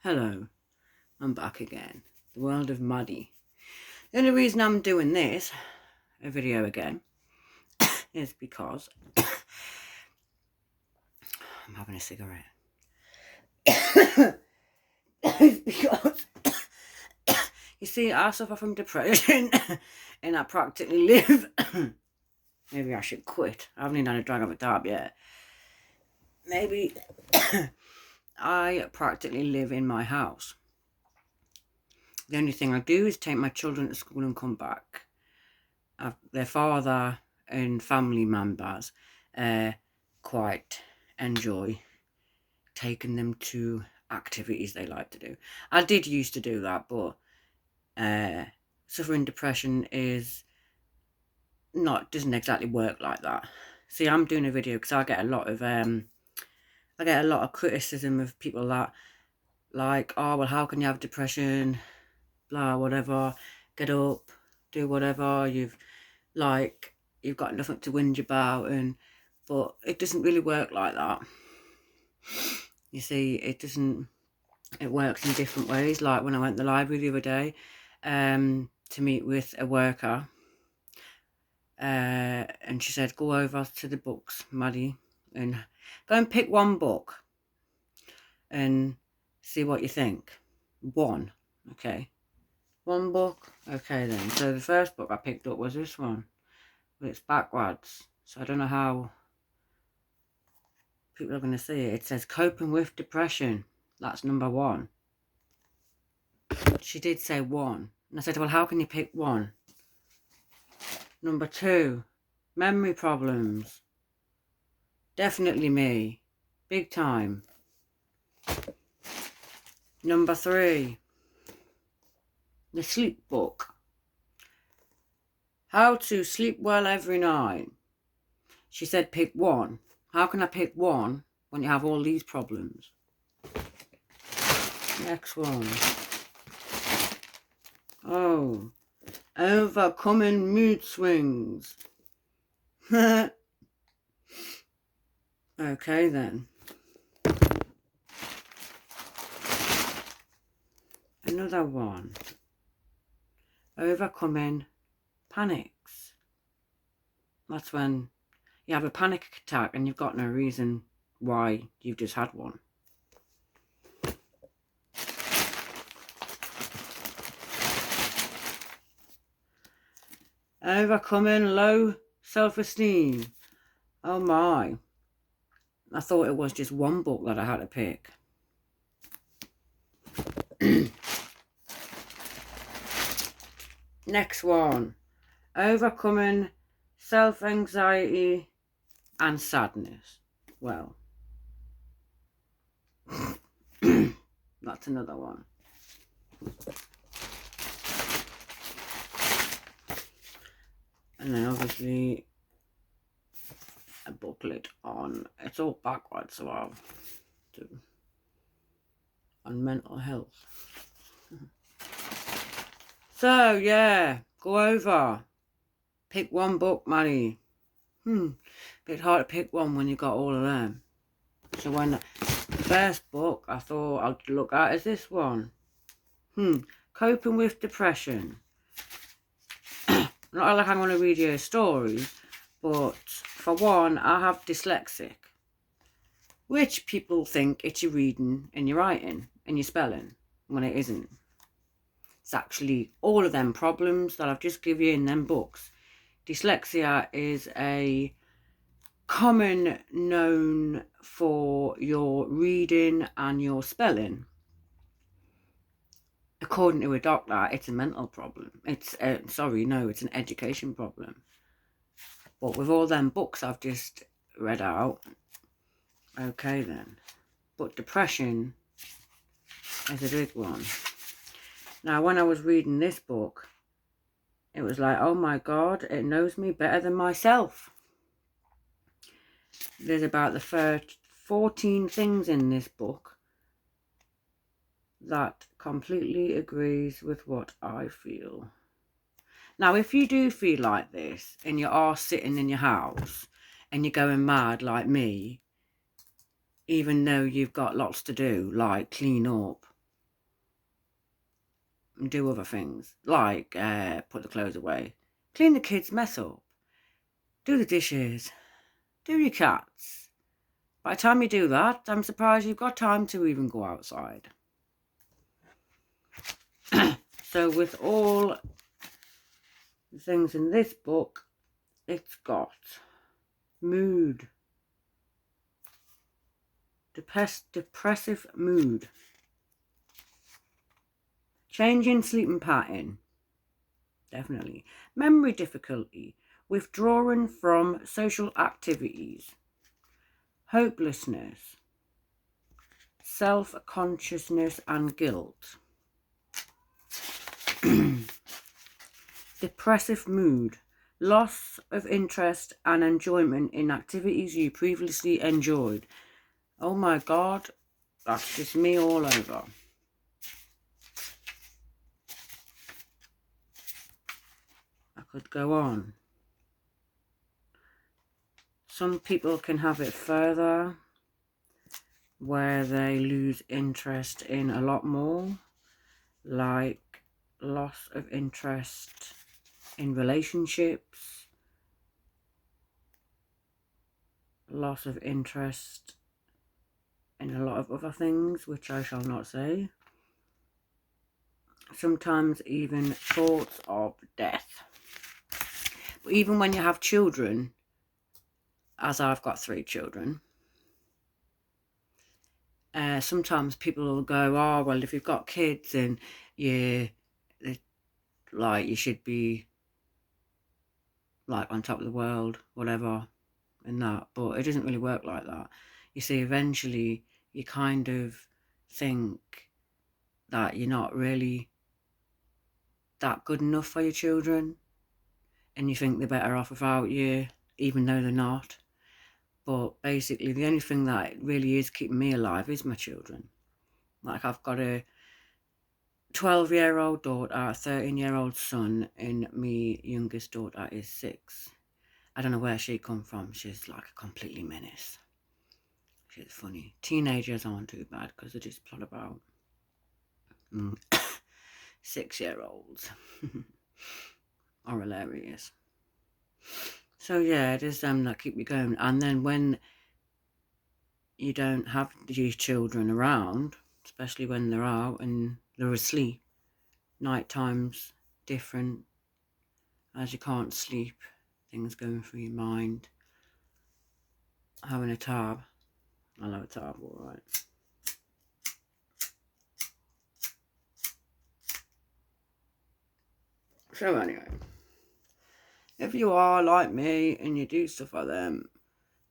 Hello, I'm back again. The world of Maddie. The only reason I'm doing this, a video again, is because I'm having a cigarette. It's because, you see, I suffer from depression and I practically live. Maybe I should quit. I haven't even had a drag of a dab yet. Maybe I practically live in my house. The only thing I do is take my children to school and come back. Their father and family members quite enjoy taking them to activities they like to do. I did used to do that, but suffering depression doesn't exactly work like that. See, I'm doing a video because I get a lot of criticism of people that like, oh well, how can you have depression? Blah, whatever. Get up, do whatever. You've got nothing to whinge about, but it doesn't really work like that. You see, it works in different ways. Like when I went to the library the other day to meet with a worker, and she said, go over to the books, Maddie, and go and pick one book and see what you think. One, okay. One book, okay then. So the first book I picked up was this one, but it's backwards, so I don't know how people are going to see it. It says Coping with Depression. That's number 1. She did say 1. And I said, well, how can you pick 1? Number 2, Memory Problems. Definitely me. Big time. Number 3, The Sleep Book. How to Sleep Well Every Night. She said pick 1. How can I pick 1 when you have all these problems? Next one. Oh, Overcoming Mood Swings. Okay then. Another one. Overcoming Panics. That's when you have a panic attack and you've got no reason why you've just had one. Overcoming Low Self-Esteem. Oh my. I thought it was just one book that I had to pick. Next one. Overcoming Self-Anxiety and Sadness. Well, that's another one. And then obviously a booklet on, it's all backwards, so I'll do on mental health. So yeah, go over, pick one book, Maddie. Bit hard to pick one when you got all of them. So when the first book I thought I'd look at is this one. Coping with Depression. Not like I'm going to read you a story, but for one, I have dyslexic, which people think it's your reading and your writing and your spelling, when it isn't. It's actually all of them problems that I've just given you in them books. Dyslexia is a common known for your reading and your spelling. According to a doctor, it's a mental problem. It's it's an education problem. But with all them books I've just read out, okay then. But depression is a big one. Now, when I was reading this book, it was like, oh my God, it knows me better than myself. There's about the first 14 things in this book that completely agrees with what I feel. Now, if you do feel like this and you are sitting in your house and you're going mad like me, even though you've got lots to do, like clean up, and do other things, like put the clothes away, clean the kids' mess up, do the dishes, do your cats. By the time you do that, I'm surprised you've got time to even go outside. So with all the things in this book, it's got mood, depressive mood, change in sleeping pattern, definitely, memory difficulty, withdrawing from social activities, hopelessness, self-consciousness and guilt, depressive mood, loss of interest and enjoyment in activities you previously enjoyed. Oh my God, that's just me all over. I could go on. Some people can have it further, where they lose interest in a lot more, like loss of interest in relationships, loss of interest in a lot of other things, which I shall not say. Sometimes even thoughts of death. But even when you have children, as I've got 3 children, sometimes people will go, oh, well, if you've got kids and you should be like on top of the world, whatever, and that. But it doesn't really work like that. You see, eventually you kind of think that you're not really that good enough for your children, and you think they're better off without you, even though they're not. But basically the only thing that really is keeping me alive is my children. Like, I've got a 12-year-old daughter, a 13-year-old son, and my youngest daughter is 6. I don't know where she come from. She's like a completely menace. She's funny. Teenagers aren't too bad because they just plot about. 6-year-olds are hilarious. So yeah, it is them that keep me going. And then when you don't have your children around, especially when they're out and they're asleep, night time's different, as you can't sleep, things going through your mind. Having a tab. I love a tab, alright. So anyway, if you are like me and you do stuff like them,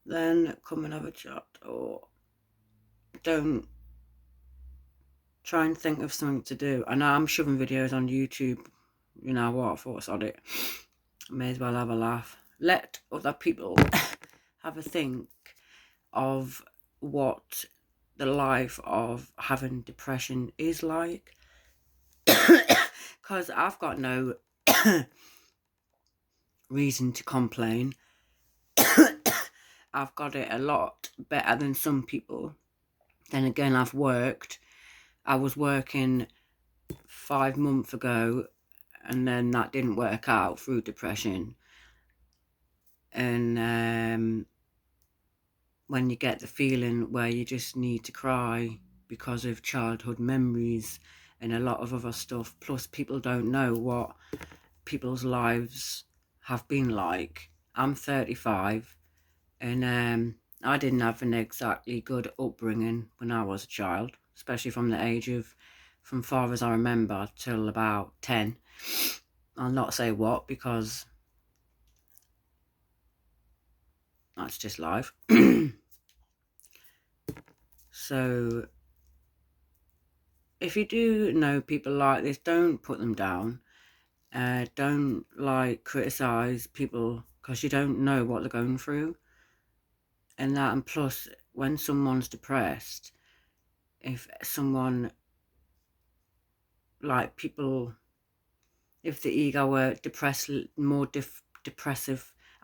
then come and have a chat, or don't try and think of something to do. I know I'm shoving videos on YouTube, you know what, I thought on it. May as well have a laugh. Let other people have a think of what the life of having depression is like. Because I've got no reason to complain. I've got it a lot better than some people. Then again, I was working 5 months ago, and then that didn't work out through depression. And when you get the feeling where you just need to cry because of childhood memories and a lot of other stuff, plus people don't know what people's lives have been like. I'm 35, and I didn't have an exactly good upbringing when I was a child, especially from far as I remember till about 10. I'll not say what, because that's just life. So if you do know people like this, don't put them down. Don't criticize people, because you don't know what they're going through. And plus, when someone's depressed, if someone, if the ego were depressive,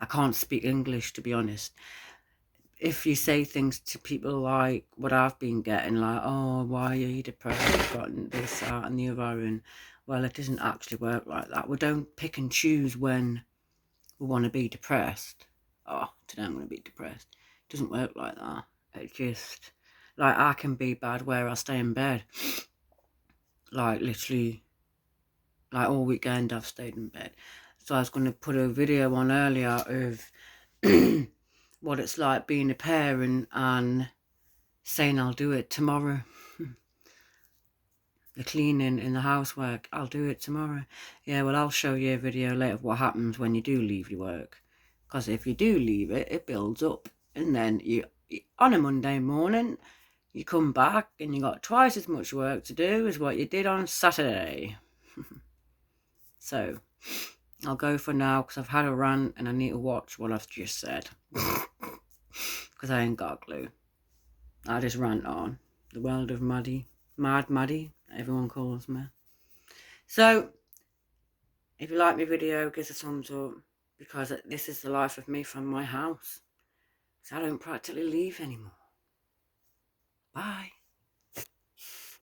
I can't speak English, to be honest. if you say things to people like what I've been getting, like, oh, why are you depressed? You've gotten this, that, and the other, and well, it doesn't actually work like that. We don't pick and choose when we want to be depressed. Oh, today I'm going to be depressed. It doesn't work like that. It just, like, I can be bad where I stay in bed. Like, literally, like, all weekend I've stayed in bed. So I was going to put a video on earlier of what it's like being a parent and saying I'll do it tomorrow. The cleaning and the housework, I'll do it tomorrow. Yeah, well, I'll show you a video later of what happens when you do leave your work. Because if you do leave it, it builds up. And then you on a Monday morning, you come back and you got twice as much work to do as what you did on Saturday. So, I'll go for now because I've had a rant and I need to watch what I've just said. Because I ain't got a clue. I just rant on. The world of Maddie. Mad Maddie, everyone calls me. So, if you like my video, give us a thumbs up. Because this is the life of me from my house. So I don't practically leave anymore. Bye.